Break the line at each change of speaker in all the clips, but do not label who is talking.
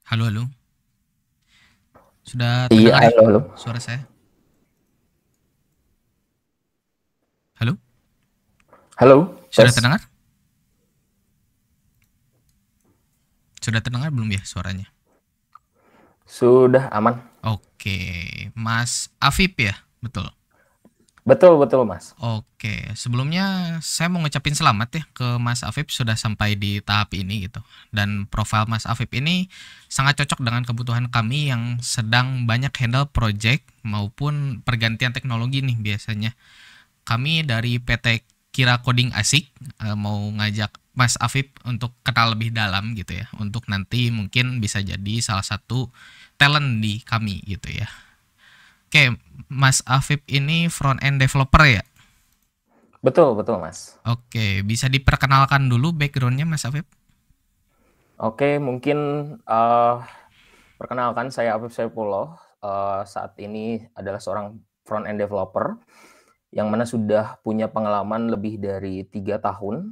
Halo, halo. Sudah
Iya,
terdengar ya
halo, halo.
suara saya? Halo?
Halo,
Sudah
tes.
terdengar? Sudah terdengar belum ya suaranya?
Sudah aman.
Oke, Mas Afif ya? Betul.
Betul, betul, Mas.
Oke, sebelumnya saya mau ngucapin selamat ya ke Mas Afif sudah sampai di tahap ini gitu. Dan profil Mas Afif ini sangat cocok dengan kebutuhan kami yang sedang banyak handle project maupun pergantian teknologi nih biasanya. Kami dari PT Kira Coding Asik mau ngajak Mas Afif untuk kenal lebih dalam gitu ya, untuk nanti mungkin bisa jadi salah satu talent di kami gitu ya. Oke, Mas Afif ini front end developer ya?
Betul, betul, Mas.
Oke, bisa diperkenalkan dulu backgroundnya Mas Afif?
Oke, mungkin eh, perkenalkan saya Afif Saipullah. Saat ini adalah seorang front-end developer yang mana sudah punya pengalaman lebih dari 3 tahun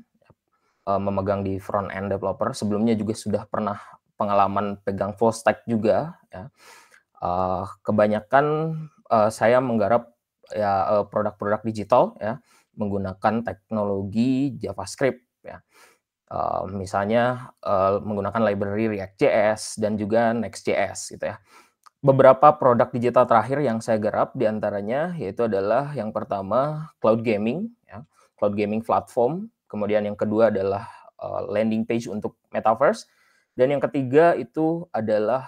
memegang di front-end developer. Sebelumnya juga sudah pernah pengalaman pegang full stack juga. Ya. Kebanyakan saya menggarap ya produk-produk digital ya menggunakan teknologi JavaScript ya. Misalnya menggunakan library React.js dan juga Next.js gitu ya. Beberapa produk digital terakhir yang saya garap diantaranya yaitu adalah yang pertama cloud gaming ya, cloud gaming platform, kemudian yang kedua adalah landing page untuk metaverse, dan yang ketiga itu adalah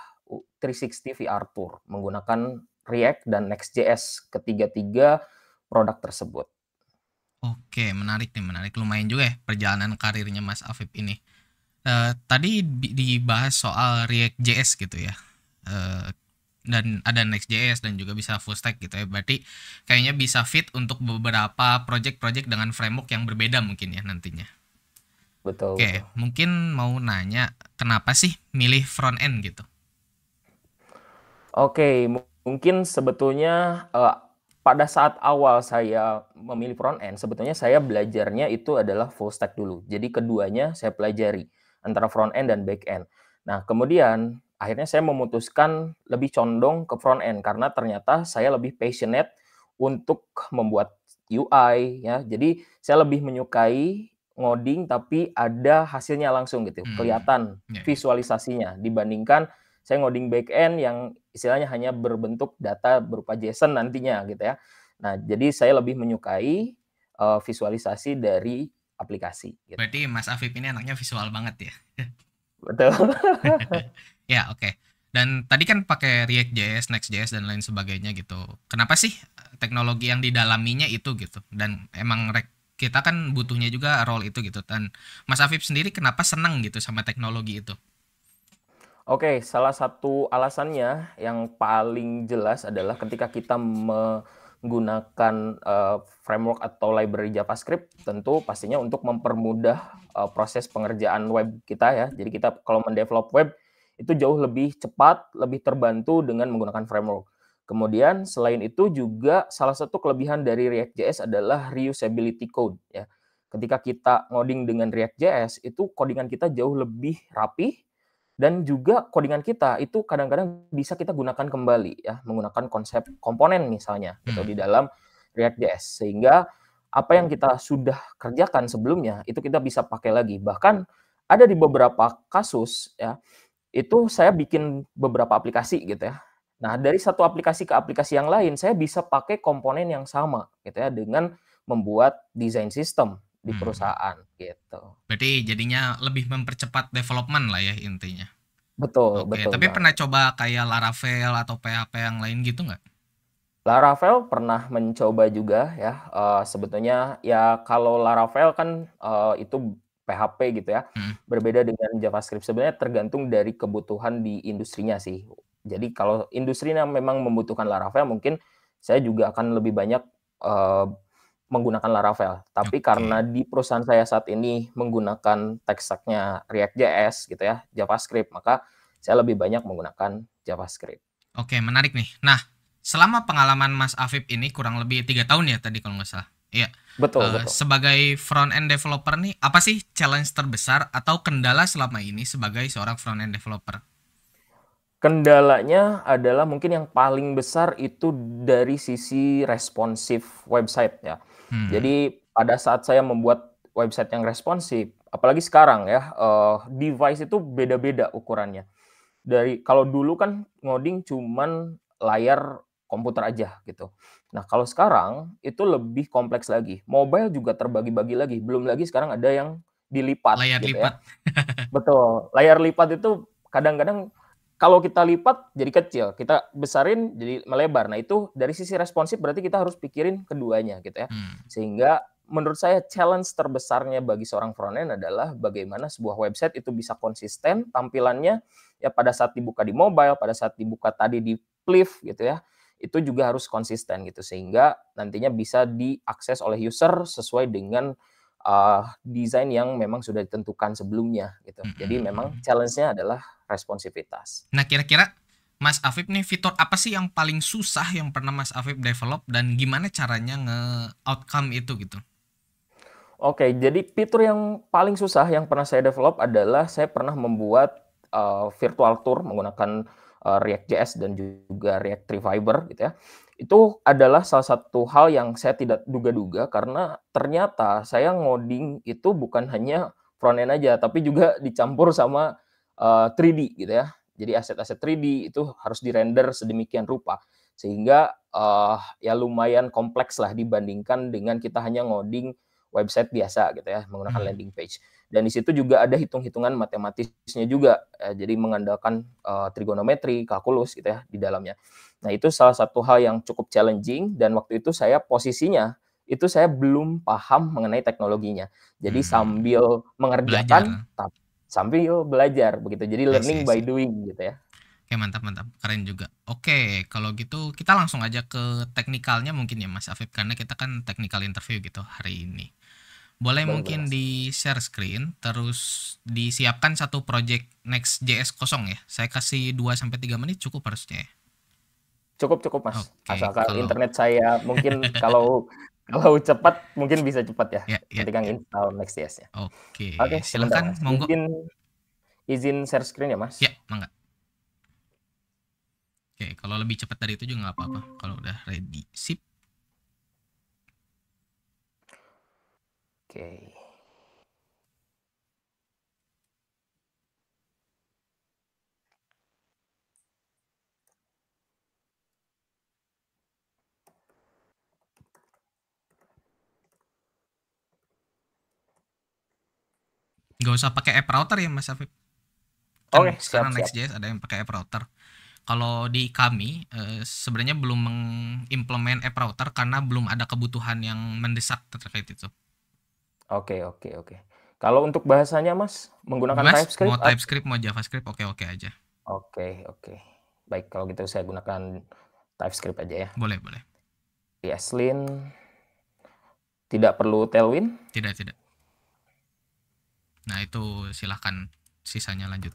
360 VR Tour menggunakan React dan Next.js, ketiga-tiga produk tersebut.
Oke, menarik nih, menarik. Lumayan juga ya perjalanan karirnya Mas Afif ini. Tadi dibahas soal React.js gitu ya. Eh, dan ada Next.js dan juga bisa full stack gitu ya. Berarti kayaknya bisa fit untuk beberapa project-project dengan framework yang berbeda mungkin ya nantinya.
Betul,
Oke,
betul.
mungkin mau nanya kenapa sih milih front end gitu?
Oke, mungkin sebetulnya pada saat awal saya memilih front end, sebetulnya saya belajarnya itu adalah full stack dulu. Jadi keduanya saya pelajari, antara front end dan back end. Nah, kemudian akhirnya saya memutuskan lebih condong ke front end karena ternyata saya lebih passionate untuk membuat UI ya. Jadi saya lebih menyukai ngoding tapi ada hasilnya langsung gitu,
Hmm,
kelihatan
ya, ya.
visualisasinya dibandingkan saya ngoding back end yang istilahnya hanya berbentuk data berupa JSON nantinya gitu ya. Nah, jadi saya lebih menyukai visualisasi dari aplikasi gitu.
Berarti Mas Afif ini anaknya visual banget ya?
Betul.
Ya, oke. Dan tadi kan pakai React.js, Next.js dan lain sebagainya gitu. Kenapa sih teknologi yang didalaminya itu gitu? Dan emang kita kan butuhnya juga role itu gitu. Dan Mas Afif sendiri kenapa senang gitu sama teknologi itu?
Oke, salah satu alasannya yang paling jelas adalah ketika kita menggunakan framework atau library JavaScript, tentu pastinya untuk mempermudah proses pengerjaan web kita ya. Jadi kita kalau mendevelop web itu jauh lebih cepat, lebih terbantu dengan menggunakan framework. Kemudian selain itu juga salah satu kelebihan dari React.js adalah reusability code ya. Ketika kita ngoding dengan React.js itu codingan kita jauh lebih rapi dan juga codingan kita itu kadang-kadang bisa kita gunakan kembali ya, menggunakan konsep komponen misalnya gitu
Hmm,
di dalam React.js. Sehingga apa yang kita sudah kerjakan sebelumnya itu kita bisa pakai lagi. Bahkan ada di beberapa kasus ya, itu saya bikin beberapa aplikasi gitu ya. Nah, dari satu aplikasi ke aplikasi yang lain saya bisa pakai komponen yang sama gitu ya dengan membuat desain sistem di
hmm.
perusahaan gitu.
Berarti jadinya lebih mempercepat development lah ya intinya.
Betul,
Oke,
betul
tapi pernah
banget.
coba kayak Laravel atau PHP yang lain gitu nggak?
Laravel pernah mencoba juga ya, sebetulnya ya kalau Laravel kan, itu PHP gitu ya,
Hmm.
berbeda dengan JavaScript. Sebenarnya tergantung dari kebutuhan di industrinya sih. Jadi kalau industrinya memang membutuhkan Laravel, mungkin saya juga akan lebih banyak, eee, menggunakan Laravel. Tapi
Oke.
karena di perusahaan saya saat ini menggunakan tech stack-nya React.js gitu ya, JavaScript, maka saya lebih banyak menggunakan JavaScript.
Oke, menarik nih. Nah, selama pengalaman Mas Afif ini kurang lebih 3 tahun ya tadi kalau nggak salah. Iya.
Betul, betul.
Sebagai front end developer nih, apa sih challenge terbesar atau kendala selama ini sebagai seorang front end developer?
Kendalanya adalah mungkin yang paling besar itu dari sisi responsif website ya.
Hmm,
Jadi pada saat saya membuat website yang responsif, apalagi sekarang ya, device itu beda-beda ukurannya. Kalau dulu kan ngoding cuman layar komputer aja gitu. Nah, kalau sekarang itu lebih kompleks lagi. Mobile juga terbagi-bagi lagi, belum lagi sekarang ada yang dilipat
layar
gitu
lipat.
ya. Betul, layar lipat itu kadang-kadang kalau kita lipat jadi kecil, kita besarin jadi melebar. Nah, itu dari sisi responsif berarti kita harus pikirin keduanya gitu ya.
Hmm,
Sehingga menurut saya challenge terbesarnya bagi seorang front end adalah bagaimana sebuah website itu bisa konsisten tampilannya ya pada saat dibuka di mobile, pada saat dibuka tadi di Pliv gitu ya. Itu juga harus konsisten gitu sehingga nantinya bisa diakses oleh user sesuai dengan desain yang memang sudah ditentukan sebelumnya gitu. Jadi memang
mm-mm.
challenge-nya adalah responsivitas.
Nah, kira-kira Mas Afif nih fitur apa sih yang paling susah yang pernah Mas Afif develop dan gimana caranya nge-outcome itu gitu?
Oke, jadi fitur yang paling susah yang pernah saya develop adalah saya pernah membuat, virtual tour menggunakan, React.js dan juga React Fiber gitu ya. Itu adalah salah satu hal yang saya tidak duga-duga karena ternyata saya ngoding itu bukan hanya front end aja, tapi juga dicampur sama, 3D gitu ya. Jadi aset-aset 3D itu harus di-render sedemikian rupa, sehingga, ya lumayan kompleks lah dibandingkan dengan kita hanya ngoding website biasa gitu ya, menggunakan
Hmm,
landing page. Dan di situ juga ada hitung-hitungan matematisnya juga, jadi mengandalkan, trigonometri, kalkulus gitu ya di dalamnya. Nah, itu salah satu hal yang cukup challenging dan waktu itu saya posisinya, itu saya belum paham mengenai teknologinya. Jadi
hmm,
sambil mengerjakan,
belajar.
sambil belajar begitu. Jadi
I see,
learning
I
by
see.
doing gitu ya.
Oke, mantap, mantap. Keren juga. Oke, kalau gitu kita langsung aja ke teknikalnya mungkin ya Mas Afif, karena kita kan technical interview gitu hari ini. Boleh
Boleh, boleh
mungkin
Mas.
di share screen, terus disiapkan satu project Next.js kosong ya. Saya kasih 2 sampai 3 menit cukup harusnya ya.
Cukup, cukup Mas,
Oke,
asalkan
kalau
internet saya mungkin kalau cepat mungkin bisa cepat ya
ya, ya,
ketika
ya.
nginstall Next.js-nya.
Oke,
Oke, sebentar
silahkan,
Mas,
monggo.
izin izin share screen ya
Ya,
Mas.
mangga. Oke, kalau lebih cepat dari itu juga nggak apa-apa. Kalau udah ready, sip.
Oke.
Nggak usah pakai app router ya Mas Afif. Kan
Oke,
sekarang
siap, siap.
Next.js ada yang pakai app router. Kalau di kami sebenarnya belum mengimplement app router karena belum ada kebutuhan yang mendesak terkait itu.
Oke, oke, oke. Kalau untuk bahasanya Mas, menggunakan
Bebas, mau
TypeScript
TypeScript mau JavaScript oke-oke aja.
Oke, oke. Baik, kalau gitu saya gunakan TypeScript aja ya.
Boleh, boleh.
ESLint, tidak perlu Tailwind.
Tidak, tidak. Nah, itu silahkan sisanya lanjut.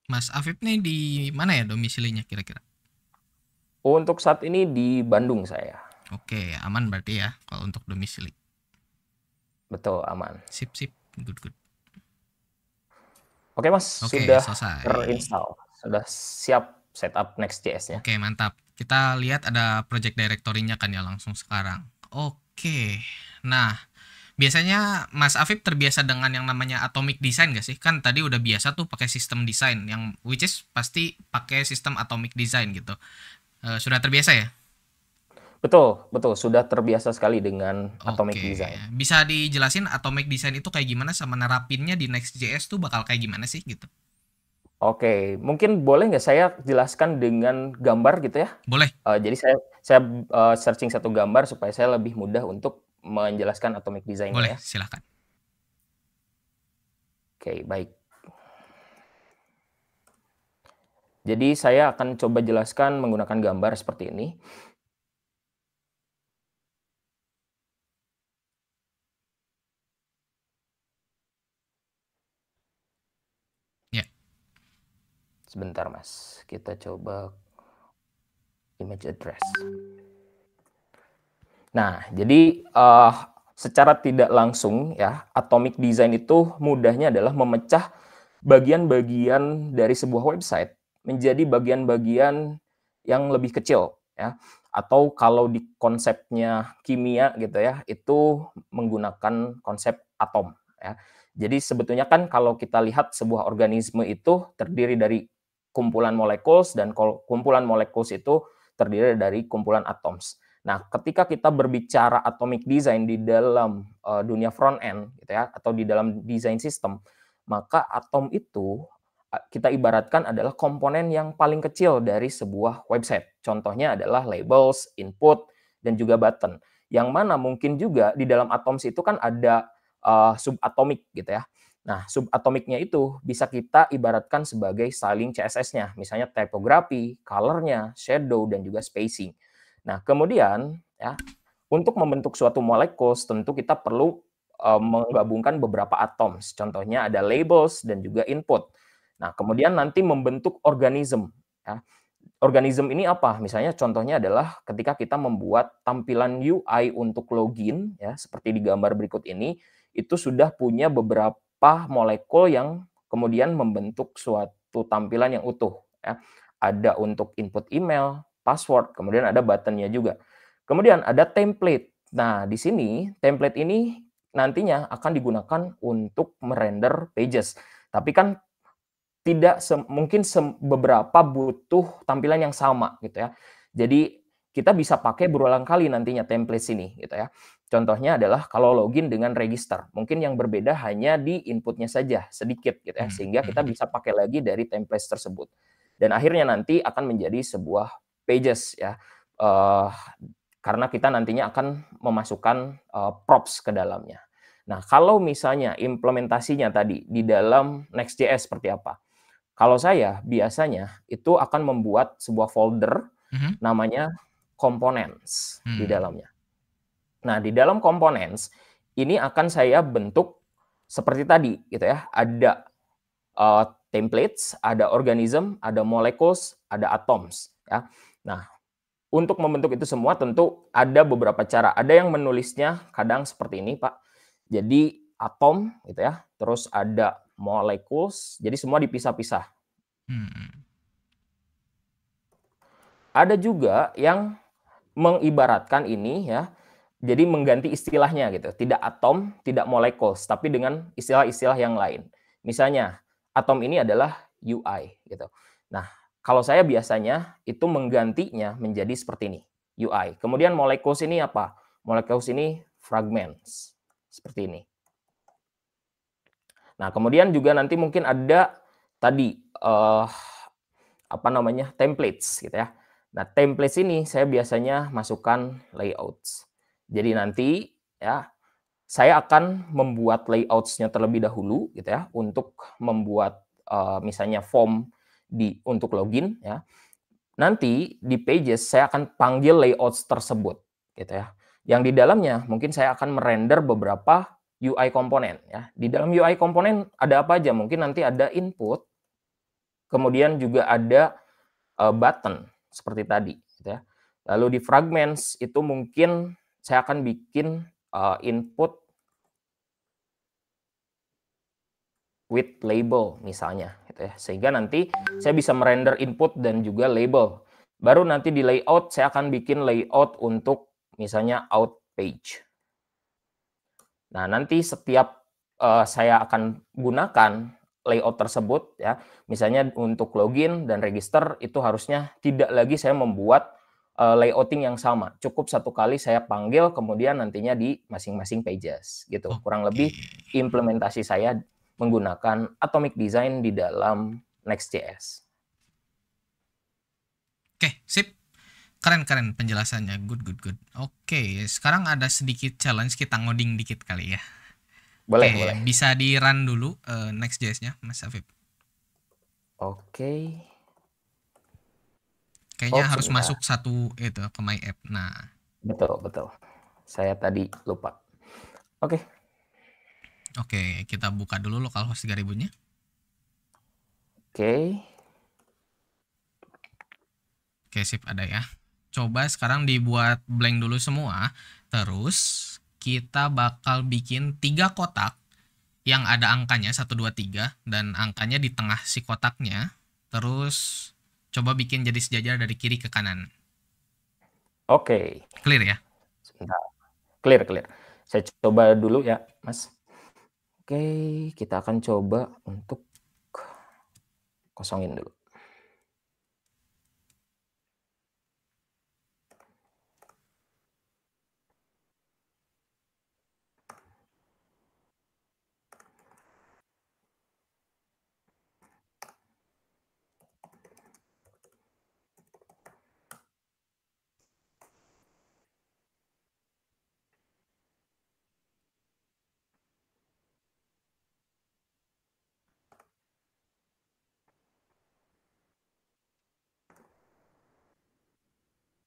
Mas Afif nih di mana ya domisilinya kira-kira?
Untuk saat ini di Bandung saya.
Oke, aman berarti ya kalau untuk domisili.
Betul, aman.
Sip, sip. Good, good.
Oke Mas,
Oke,
sudah
selesai.
terinstall, sudah siap setup Next.js-nya.
Oke, mantap. Kita lihat ada project directory-nya kan ya langsung sekarang. Oke. Nah, biasanya Mas Afif terbiasa dengan yang namanya atomic design gak sih? Kan tadi udah biasa tuh pakai sistem design yang which is pasti pakai sistem atomic design gitu. Sudah terbiasa ya?
Betul, betul, sudah terbiasa sekali dengan atomic
Oke.
design.
Bisa dijelasin atomic design itu kayak gimana sama nerapinnya di Next.js tuh bakal kayak gimana sih gitu?
Oke, mungkin boleh nggak saya jelaskan dengan gambar gitu ya?
Boleh,
Jadi saya, searching satu gambar supaya saya lebih mudah untuk menjelaskan atomic design-nya
boleh,
ya.
silahkan.
Oke, baik. Jadi saya akan coba jelaskan menggunakan gambar seperti ini.
Ya.
Sebentar Mas, kita coba image address. Nah, jadi secara tidak langsung ya, atomic design itu mudahnya adalah memecah bagian-bagian dari sebuah website menjadi bagian-bagian yang lebih kecil ya. Atau kalau di konsepnya kimia gitu ya, itu menggunakan konsep atom ya. Jadi sebetulnya kan kalau kita lihat sebuah organisme itu terdiri dari kumpulan molekul dan kumpulan molekul itu terdiri dari kumpulan atoms. Nah, ketika kita berbicara atomic design di dalam dunia front end gitu ya, atau di dalam desain sistem, maka atom itu kita ibaratkan adalah komponen yang paling kecil dari sebuah website. Contohnya adalah labels, input, dan juga button. Yang mana mungkin juga di dalam atoms itu kan ada subatomik gitu ya. Nah, subatomiknya itu bisa kita ibaratkan sebagai styling CSS-nya, misalnya typography, color-nya, shadow, dan juga spacing. Nah, kemudian ya, untuk membentuk suatu molekul tentu kita perlu menggabungkan beberapa atoms. Contohnya ada labels dan juga input. Nah, kemudian nanti membentuk organisme ya. Organisme ini apa? Misalnya contohnya adalah ketika kita membuat tampilan UI untuk login ya, seperti di gambar berikut ini, itu sudah punya beberapa molekul yang kemudian membentuk suatu tampilan yang utuh ya. Ada untuk input email, password, kemudian ada buttonnya juga. Kemudian ada template. Nah, di sini template ini nantinya akan digunakan untuk merender pages. Tapi kan tidak mungkin beberapa butuh tampilan yang sama gitu ya. Jadi kita bisa pakai berulang kali nantinya template sini gitu ya. Contohnya adalah kalau login dengan register, mungkin yang berbeda hanya di inputnya saja sedikit gitu ya, sehingga kita bisa pakai lagi dari template tersebut. Dan akhirnya nanti akan menjadi sebuah pages ya. Karena kita nantinya akan memasukkan props ke dalamnya. Nah, kalau misalnya implementasinya tadi di dalam Next.js seperti apa? Kalau saya biasanya itu akan membuat sebuah folder
Mhm.
namanya components di
Hmm.
dalamnya. Nah, di dalam components ini akan saya bentuk seperti tadi gitu ya. Ada templates, ada organism, ada molecules, ada atoms ya. Nah, untuk membentuk itu semua tentu ada beberapa cara. Ada yang menulisnya kadang seperti ini, Pak. Jadi atom gitu ya, terus ada molecules, jadi semua dipisah-pisah.
Hmm.
Ada juga yang mengibaratkan ini ya, jadi mengganti istilahnya gitu. Tidak atom, tidak molekul, tapi dengan istilah-istilah yang lain. Misalnya, atom ini adalah UI gitu. Nah, kalau saya biasanya itu menggantinya menjadi seperti ini, UI. Kemudian molecules ini apa? Molecules ini fragments. Seperti ini. Nah, kemudian juga nanti mungkin ada tadi apa namanya? Templates gitu ya. Nah, templates ini saya biasanya masukkan layouts. Jadi nanti ya saya akan membuat layouts-nya terlebih dahulu gitu ya untuk membuat misalnya form untuk login ya. Nanti di pages saya akan panggil layouts tersebut gitu ya. Yang di dalamnya mungkin saya akan merender beberapa UI komponen ya. Di dalam UI komponen ada apa aja? Mungkin nanti ada input, kemudian juga ada button seperti tadi gitu ya. Lalu di fragments itu mungkin saya akan bikin input with label misalnya gitu ya. Sehingga nanti saya bisa merender input dan juga label. Baru nanti di layout saya akan bikin layout untuk misalnya out page. Nah, nanti setiap saya akan gunakan layout tersebut ya, misalnya untuk login dan register itu harusnya tidak lagi saya membuat layouting yang sama. Cukup satu kali saya panggil kemudian nantinya di masing-masing pages gitu. Kurang
Oke.
lebih implementasi saya menggunakan atomic design di dalam Next.js.
Oke, sip. Keren-keren penjelasannya. Good, good, good. Oke, sekarang ada sedikit challenge, kita ngoding dikit kali ya.
Boleh,
Oke,
boleh.
bisa di-run dulu Next.js-nya, Mas Afif.
Oke.
Kayaknya
Oh,
harus
sebentar.
masuk satu itu ke My App. Nah,
Betul, betul. Saya tadi lupa. Oke.
oke, kita buka dulu localhost 3000-nya.
Oke.
Oke, sip, ada ya. Coba sekarang dibuat blank dulu semua. Terus kita bakal bikin 3 kotak yang ada angkanya 1, 2, 3 dan angkanya di tengah si kotaknya. Terus coba bikin jadi sejajar dari kiri ke kanan.
Oke.
Clear ya?
Sebentar. Clear, clear. Saya coba dulu ya, Mas. Oke, kita akan coba untuk kosongin dulu.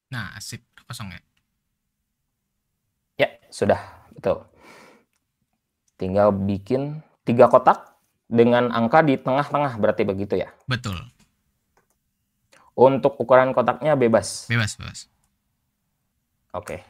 Nah, sip, kosong ya.
Ya, sudah. Betul. Tinggal bikin 3 kotak dengan angka di tengah-tengah, berarti begitu ya?
Betul.
Untuk ukuran kotaknya bebas?
Bebas, bebas.
Oke.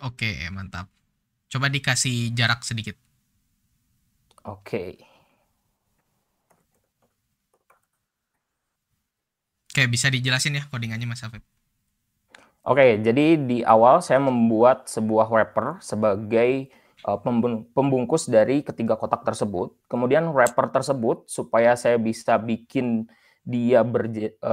Oke, mantap. Coba dikasih jarak sedikit.
Oke.
Oke, bisa dijelasin ya codingannya Mas Afif?
Oke, jadi di awal saya membuat sebuah wrapper sebagai pembungkus dari ketiga kotak tersebut. Kemudian wrapper tersebut supaya saya bisa bikin dia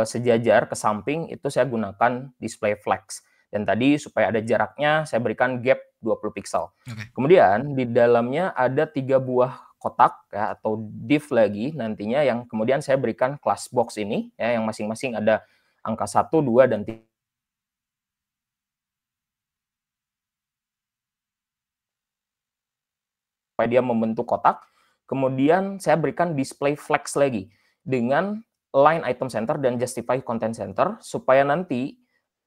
sejajar ke samping itu saya gunakan display flex. Dan tadi supaya ada jaraknya saya berikan gap 20 pixel.
Oke.
Kemudian di dalamnya ada 3 buah kotak ya atau div lagi nantinya yang kemudian saya berikan class box ini ya yang masing-masing ada angka 1, 2 dan 3. Supaya dia membentuk kotak. Kemudian saya berikan display flex lagi dengan line item center dan justify content center supaya nanti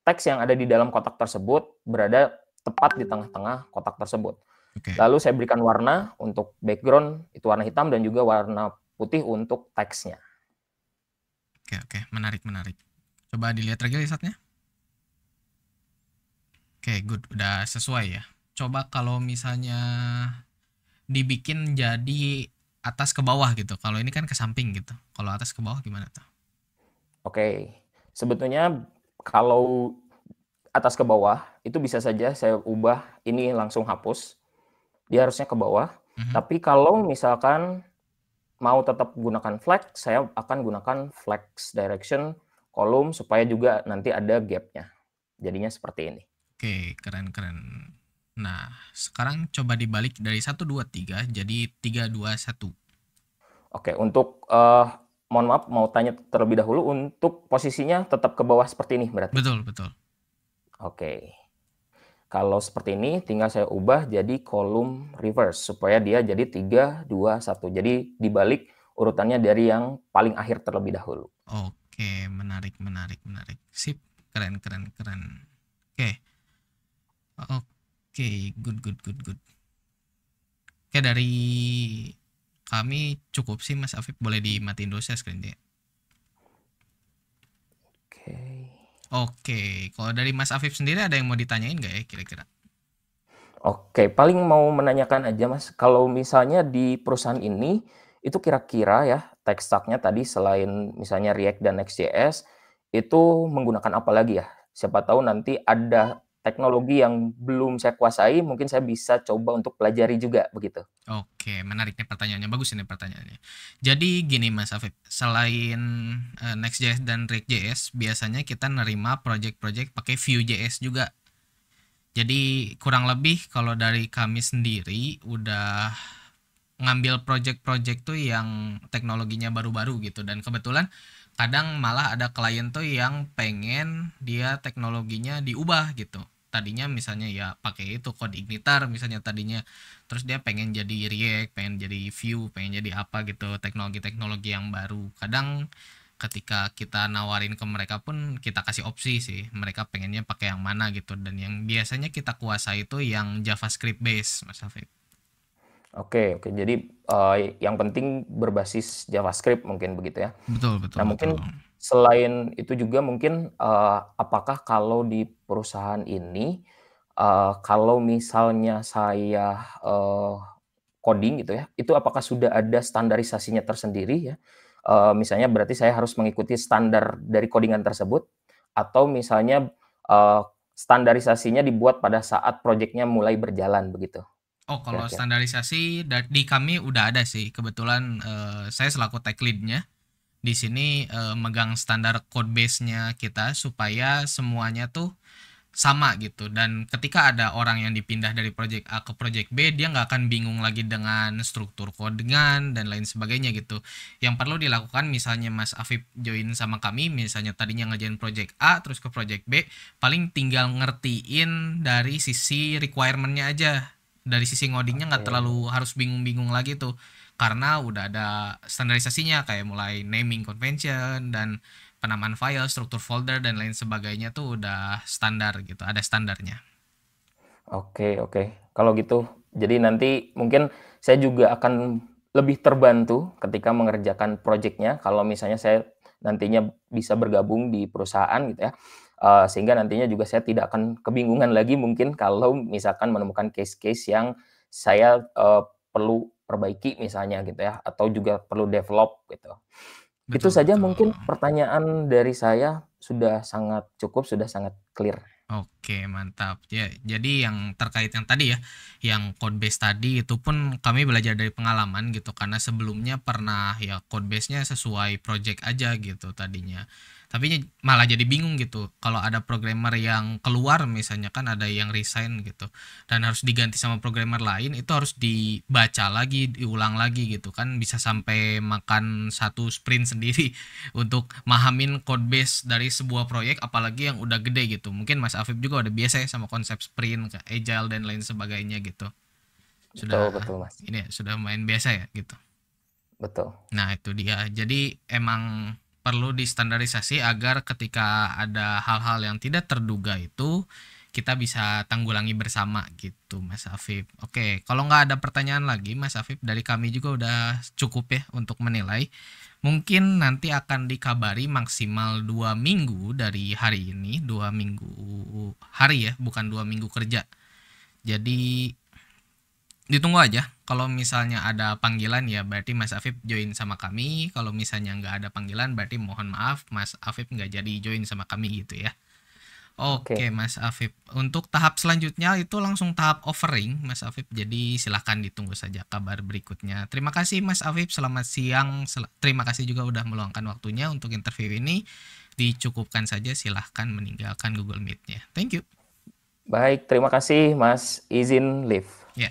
teks yang ada di dalam kotak tersebut berada tepat di tengah-tengah kotak tersebut.
Oke.
Lalu saya berikan warna untuk background itu warna hitam dan juga warna putih untuk teksnya.
Oke, menarik, menarik. Coba dilihat lagi listatnya. Oke, good, udah sesuai ya. Coba kalau misalnya dibikin jadi atas ke bawah gitu. Kalau ini kan ke samping gitu. Kalau atas ke bawah gimana tuh?
Oke, sebetulnya kalau atas ke bawah itu bisa saja saya ubah ini langsung hapus. Dia harusnya ke bawah. Tapi kalau misalkan mau tetap gunakan flex, saya akan gunakan flex direction kolom supaya juga nanti ada gap-nya. Jadinya seperti ini.
Oke, keren-keren. Nah, sekarang coba dibalik dari 1, 2, 3 jadi 3, 2, 1.
Oke, untuk mohon maaf mau tanya terlebih dahulu untuk posisinya tetap ke bawah seperti ini berarti.
Betul, betul.
Oke. kalau seperti ini tinggal saya ubah jadi kolom reverse supaya dia jadi 3, 2, 1. Jadi dibalik urutannya dari yang paling akhir terlebih dahulu.
Oke, menarik, menarik, menarik. Sip, keren, keren, keren. Oke, oke, good, good, good, good. Oke, dari kami cukup sih Mas Afif, boleh dimatiin dulu share screen-nya.
Oke.
Oke, kalau dari Mas Afif sendiri ada yang mau ditanyain nggak ya kira-kira?
Oke, paling mau menanyakan aja Mas, kalau misalnya di perusahaan ini, itu kira-kira ya tech stack-nya tadi selain misalnya React dan Next.js, itu menggunakan apa lagi ya? Siapa tahu nanti ada teknologi yang belum saya kuasai, mungkin saya bisa coba untuk pelajari juga, begitu.
Oke, menarik nih pertanyaannya, bagus ini pertanyaannya. Jadi gini Mas Afif, selain Next.js dan React.js, biasanya kita nerima project-project pakai Vue.js juga. Jadi kurang lebih kalau dari kami sendiri udah ngambil project-project tuh yang teknologinya baru-baru gitu, dan kebetulan kadang malah ada klien tuh yang pengen dia teknologinya diubah gitu. Tadinya misalnya ya pakai itu code Ignitar misalnya tadinya, terus dia pengen jadi React, pengen jadi Vue, pengen jadi apa gitu, teknologi-teknologi yang baru. Kadang ketika kita nawarin ke mereka pun kita kasih opsi sih, mereka pengennya pakai yang mana gitu, dan yang biasanya kita kuasai itu yang JavaScript base Mas Hafid.
Oke oke, jadi, yang penting berbasis JavaScript mungkin begitu ya?
Betul, betul,
Nah
betul.
mungkin selain itu juga mungkin, apakah kalau di perusahaan ini, kalau misalnya saya, coding gitu ya, itu apakah sudah ada standarisasinya tersendiri ya? Misalnya berarti saya harus mengikuti standar dari codingan tersebut, atau misalnya, standarisasinya dibuat pada saat projeknya mulai berjalan begitu,
Oh, kalau
kira-kira?
standarisasi di kami udah ada sih. Kebetulan saya selaku tech lead-nya di sini megang standar code base-nya kita supaya semuanya tuh sama gitu, dan ketika ada orang yang dipindah dari project A ke project B, dia nggak akan bingung lagi dengan struktur codingan dan lain sebagainya gitu. Yang perlu dilakukan misalnya Mas Afif join sama kami, misalnya tadinya ngerjain project A terus ke project B, paling tinggal ngertiin dari sisi requirement-nya aja. Dari sisi ngodingnya nggak
Oke.
terlalu harus bingung-bingung lagi tuh, karena udah ada standarisasinya kayak mulai naming convention dan penamaan file, struktur folder dan lain sebagainya tuh udah standar gitu, ada standarnya.
Oke oke. Kalau gitu, jadi nanti mungkin saya juga akan lebih terbantu ketika mengerjakan projeknya kalau misalnya saya nantinya bisa bergabung di perusahaan gitu ya, sehingga nantinya juga saya tidak akan kebingungan lagi mungkin kalau misalkan menemukan case-case yang saya, perlu perbaiki misalnya gitu ya, atau juga perlu develop gitu. Itu
Betul,
saja
betul.
mungkin pertanyaan dari saya, sudah sangat cukup, sudah sangat clear.
Oke, mantap. Ya, jadi yang terkait yang tadi ya, yang code base tadi itu pun kami belajar dari pengalaman gitu, karena sebelumnya pernah ya code base-nya sesuai project aja gitu tadinya. Tapi malah jadi bingung gitu. Kalau ada programmer yang keluar misalnya, kan ada yang resign gitu dan harus diganti sama programmer lain, itu harus dibaca lagi, diulang lagi gitu kan, bisa sampai makan satu sprint sendiri untuk mahamin code base dari sebuah proyek, apalagi yang udah gede gitu. Mungkin Mas Afif juga udah biasa ya sama konsep sprint, agile dan lain sebagainya gitu.
Betul
Sudah
betul, Mas.
ini ya, sudah main biasa ya gitu.
Betul.
Nah, itu dia. Jadi emang perlu distandarisasi agar ketika ada hal-hal yang tidak terduga itu kita bisa tanggulangi bersama gitu Mas Afif. Oke, kalau nggak ada pertanyaan lagi Mas Afif, dari kami juga udah cukup ya untuk menilai. Mungkin nanti akan dikabari maksimal 2 minggu dari hari ini, 2 minggu hari ya, bukan 2 minggu kerja. Jadi ditunggu aja. Kalau misalnya ada panggilan ya berarti Mas Afif join sama kami. Kalau misalnya nggak ada panggilan berarti mohon maaf Mas Afif nggak jadi join sama kami gitu ya. Oke
Oke.
Mas Afif. Untuk tahap selanjutnya itu langsung tahap offering Mas Afif. Jadi silahkan ditunggu saja kabar berikutnya. Terima kasih Mas Afif. Selamat siang. Terima kasih juga udah meluangkan waktunya untuk interview ini. Dicukupkan saja, silahkan meninggalkan Google Meet-nya. Thank you.
Baik, terima kasih Mas, izin live.
Ya.